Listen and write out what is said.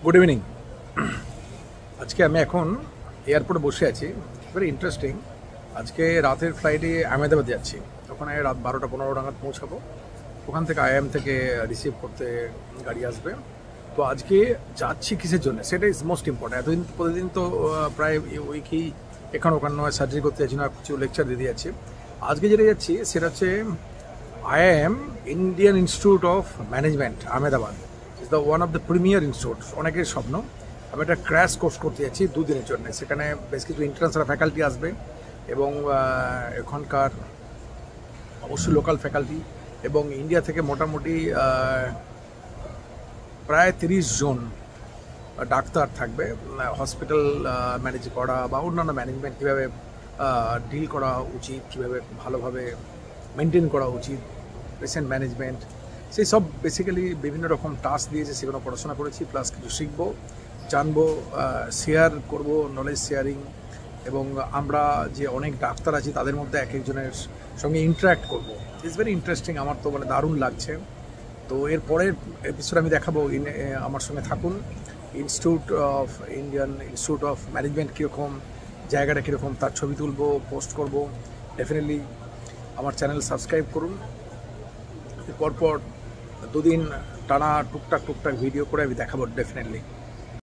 Good evening. আজকে আমি এখন এয়ারপোর্টে বসে আছি। Very interesting. আজকে রাতের ফ্লাইটে আহমেদাবাদ যাচ্ছি। ওখানে রাত 12টা 15 নাগাদ পৌঁছাবো। ওখান থেকে আইএম থেকে রিসিভ করতে গাড়ি আসবে। তো আজকে যাচ্ছি কিসের জন্য সেটা ইজ মোস্ট ইম্পর্টেন্ট। এতদিন প্রতিদিন তো প্রায় উইকই এখানে ওখানে সার্জারি করতে যাচ্ছি না, কিছু লেকচার দিয়ে যাচ্ছি। আজকে যেটা যাচ্ছি সেটা হচ্ছে IIM Indian Institute of Management Ahmedabad. Is the one of the premier institute, অনেকের স্বপ্ন। আমি একটা ক্র্যাশ কোর্স করতে যাচ্ছি 2 দিনের জন্য। সেখানে বেশ কিছু ইন্টারন্যাশনাল ফ্যাকাল্টি আসবে এবং এখানকার অবশ্যই লোকাল ফ্যাকাল্টি এবং ইন্ডিয়া থেকে মোটামুটি প্রায় 30 জন ডাক্তার থাকবে। হসপিটাল ম্যানেজ করা বা অন্যান্য ম্যানেজমেন্ট কীভাবে ডিল করা উচিত, কীভাবে ভালোভাবে মেনটেন করা উচিত, পেশেন্ট ম্যানেজমেন্ট, সেই সব বেসিক্যালি বিভিন্ন রকম টাস্ক দিয়েছে, সেগুলো পড়াশোনা করেছি। প্লাস কিছু শিখবো, জানবো, শেয়ার করব, নলেজ শেয়ারিং। এবং আমরা যে অনেক ডাক্তার আছি তাদের মধ্যে এক একজনের সঙ্গে ইন্টারাক্ট করবো। It's very interesting. আমার তো মানে দারুণ লাগছে। তো এর পরের এপিসোড আমি দেখাবো। আমার সঙ্গে থাকুন। ইন্ডিয়ান ইনস্টিটিউট অফ ম্যানেজমেন্ট কীরকম, জায়গাটা কীরকম, তার ছবি তুলবো, পোস্ট করব। ডেফিনেটলি আমার চ্যানেল সাবস্ক্রাইব করুন। পরপর 2 দিন টানা টুকটাক ভিডিও করে আমি দেখাবো ডেফিনেটলি।